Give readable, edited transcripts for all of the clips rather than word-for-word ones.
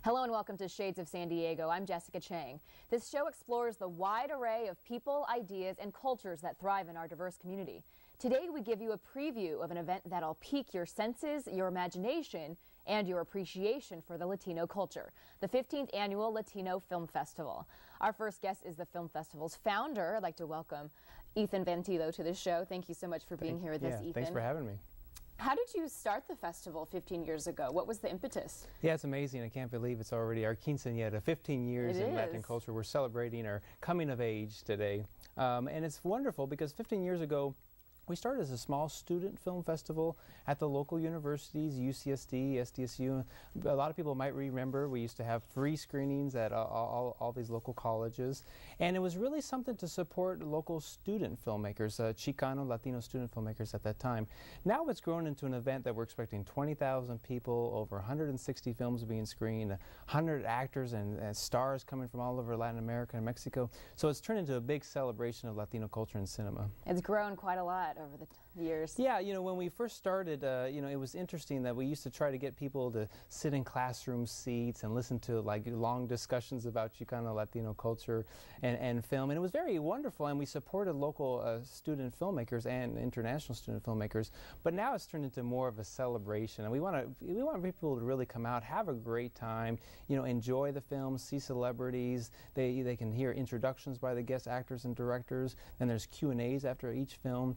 Hello and welcome to Shades of San Diego. I'm Jessica Chang. This show explores the wide array of people, ideas, and cultures that thrive in our diverse community. Today we give you a preview of an event that'll pique your senses, your imagination, and your appreciation for the Latino culture, the 15th Annual Latino Film Festival. Our first guest is the film festival's founder. I'd like to welcome Ethan Vantillo to the show. Thank you so much for being here with us, Ethan. Thanks for having me. How did you start the festival 15 years ago? What was the impetus? Yeah, it's amazing. I can't believe it's already our quinceañera, 15 years in Latin culture. We're celebrating our coming of age today. And it's wonderful because 15 years ago, we started as a small student film festival at the local universities, UCSD, SDSU. A lot of people might remember we used to have free screenings at all these local colleges. And it was really something to support local student filmmakers, Chicano, Latino student filmmakers at that time. Now it's grown into an event that we're expecting 20,000 people, over 160 films being screened, 100 actors and stars coming from all over Latin America and Mexico. So it's turned into a big celebration of Latino culture and cinema. It's grown quite a lot over the years. Yeah, you know, when we first started, you know, it was interesting that we used to try to get people to sit in classroom seats and listen to like long discussions about Chicano Latino culture and film, and it was very wonderful, and we supported local student filmmakers and international student filmmakers. But now it's turned into more of a celebration, and we want people to really come out, have a great time, you know, enjoy the film, see celebrities. They can hear introductions by the guest actors and directors. Then there's Q&As after each film.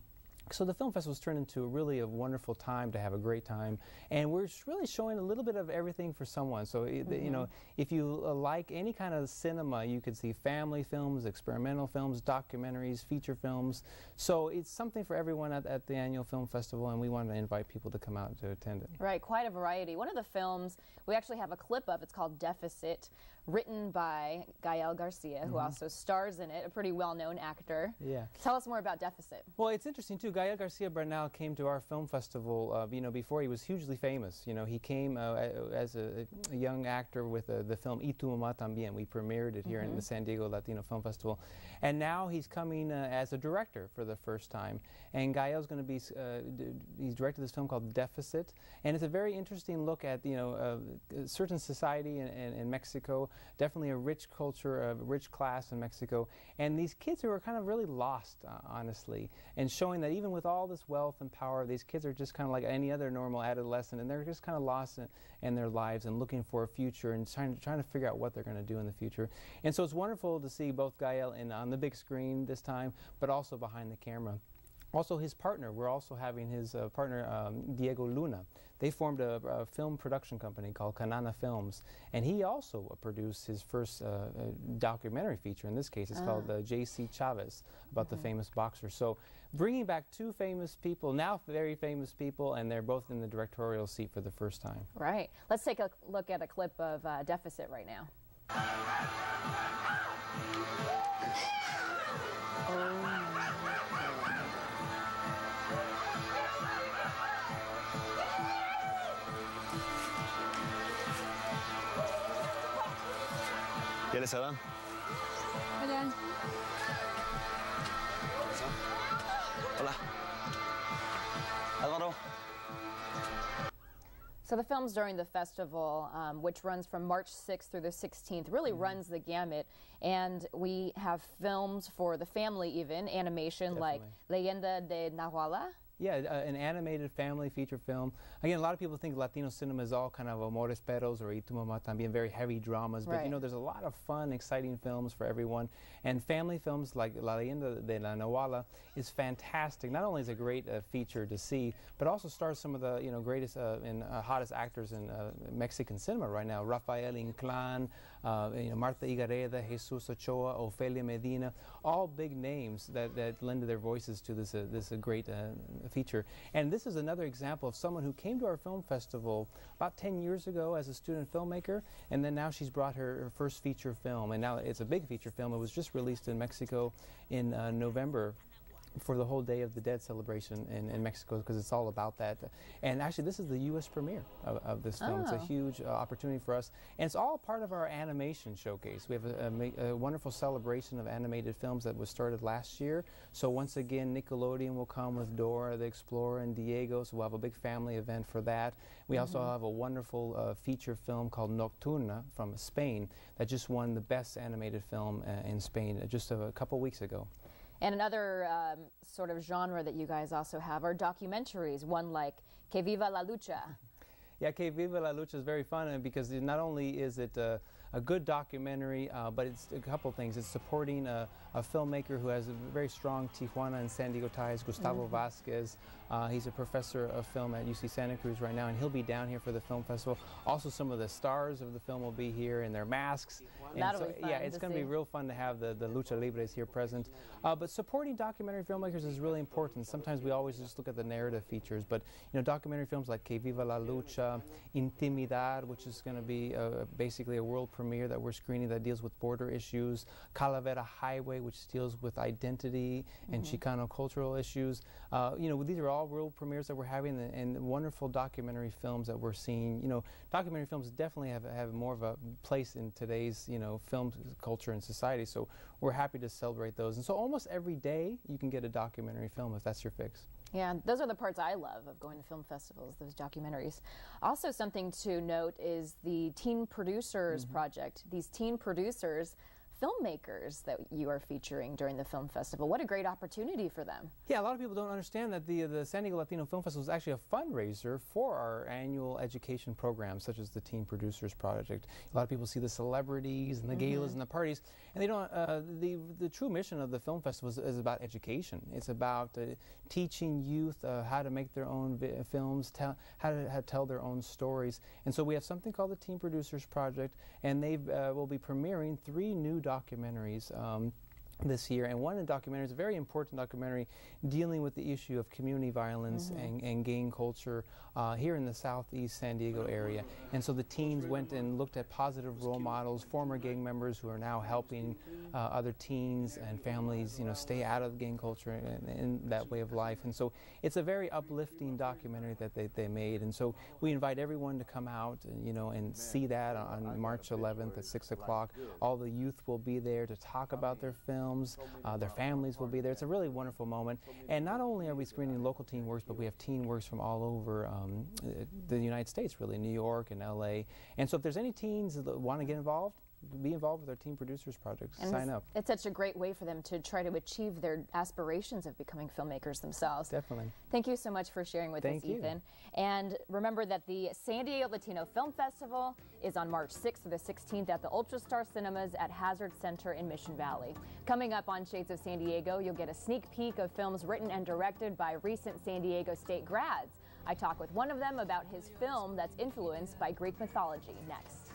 So the film festival's turned into really a wonderful time to have a great time, and we're really showing a little bit of everything for someone. So you know, if you like any kind of cinema, you could see family films, experimental films, documentaries, feature films. So it's something for everyone at the annual film festival, and we want to invite people to come out to attend it. Right, quite a variety. One of the films we actually have a clip of, it's called Deficit, written by Gael Garcia, who also stars in it, a pretty well-known actor. Yeah. Tell us more about Deficit. Well, it's interesting too. Gael Garcia Bernal came to our film festival, you know, before he was hugely famous. You know, he came as a young actor with the film Y Tu Mamá También. We premiered it here in the San Diego Latino Film Festival. And now he's coming as a director for the first time. And Gael's going to be, he's directed this film called Deficit. And it's a very interesting look at, you know, a certain society in Mexico, definitely a rich culture, a rich class in Mexico. And these kids who are kind of really lost, honestly, and showing that even with all this wealth and power, these kids are just kind of like any other normal adolescent, and they're just kind of lost in their lives and looking for a future and trying to figure out what they're going to do in the future. And so it's wonderful to see both Gael on the big screen this time, but also behind the camera. Also his partner, we're also having his partner, Diego Luna. They formed a film production company called Canana Films, and he also produced his first documentary feature. In this case, it's called J.C. Chavez, about the famous boxer. So bringing back two famous people, now very famous people, and they're both in the directorial seat for the first time. Right. Let's take a look at a clip of Deficit right now. ¿Quién es Adán? Hola. Hola. Álvaro. So the films during the festival, which runs from March 6th through the 16th, really runs the gamut. And we have films for the family even, animation like Leyenda de Nahuala. Yeah, an animated family feature film. Again, a lot of people think Latino cinema is all kind of Amores Perros or Y Tu Mamá También, very heavy dramas, but you know, there's a lot of fun, exciting films for everyone. And family films like La Leyenda de la Nahuala is fantastic. Not only is it a great feature to see, but also stars some of the greatest and hottest actors in Mexican cinema right now. Rafael Inclán, Marta Higareda, Jesus Ochoa, Ofelia Medina, all big names that lend their voices to this great feature. And this is another example of someone who came to our film festival about 10 years ago as a student filmmaker, and then now she's brought her first feature film, and now it's a big feature film. It was just released in Mexico in November for the whole Day of the Dead celebration in Mexico, because it's all about that. And actually, this is the U.S. premiere of this film. It's a huge opportunity for us, and it's all part of our animation showcase. We have a wonderful celebration of animated films that was started last year. So once again, Nickelodeon will come with Dora the Explorer and Diego, so we'll have a big family event for that. We also have a wonderful feature film called Nocturna from Spain that just won the best animated film in Spain just a couple weeks ago. And another sort of genre that you guys also have are documentaries, one like Que Viva la Lucha. Yeah, Que Viva la Lucha is very fun because not only is it a good documentary, but it's a couple things. It's supporting a filmmaker who has a very strong Tijuana and San Diego ties, Gustavo Vasquez. He's a professor of film at UC Santa Cruz right now, and he'll be down here for the film festival. Also, some of the stars of the film will be here in their masks. That'll be fun. Yeah, it's going to be real fun to have the Lucha Libres here present. But supporting documentary filmmakers is really important. Sometimes we always just look at the narrative features, but documentary films like Que Viva la Lucha, Intimidad, which is going to be basically a world premiere that we're screening that deals with border issues, Calavera Highway, which deals with identity and Chicano cultural issues. These are all world premieres that we're having, and wonderful documentary films that we're seeing. Documentary films definitely have more of a place in today's film culture and society, so we're happy to celebrate those. And so almost every day you can get a documentary film if that's your fix. Yeah, those are the parts I love of going to film festivals, those documentaries. Also, something to note is the Teen Producers Project. These teen producers, filmmakers that you are featuring during the film festival. What a great opportunity for them. Yeah, a lot of people don't understand that the San Diego Latino Film Festival is actually a fundraiser for our annual education programs, such as the Teen Producers Project. A lot of people see the celebrities and the galas and the parties, and they don't. The true mission of the film festival is about education. It's about teaching youth how to make their own films, how to tell their own stories. And so we have something called the Teen Producers Project, and they will be premiering 3 new documentaries this year, and one documentary is a very important documentary dealing with the issue of community violence and gang culture here in the southeast San Diego area. And so the teens went and looked at positive role models, former gang members who are now helping other teens and families, stay out of gang culture and that way of life. And so it's a very uplifting documentary that they made. And so we invite everyone to come out, and see that on March 11th at 6 o'clock. All the youth will be there to talk about their film. Their families will be there. It's a really wonderful moment. And not only are we screening local teen works, but we have teen works from all over the United States, really, New York and LA. And so if there's any teens that want to get involved, be involved with our Teen Producers Project. Sign up. It's such a great way for them to try to achieve their aspirations of becoming filmmakers themselves. Definitely. Thank you so much for sharing with us, Ethan. And remember that the San Diego Latino Film Festival is on March 6th to the 16th at the Ultrastar Cinemas at Hazard Center in Mission Valley. Coming up on Shades of San Diego, you'll get a sneak peek of films written and directed by recent San Diego State grads. I talk with one of them about his film that's influenced by Greek mythology next.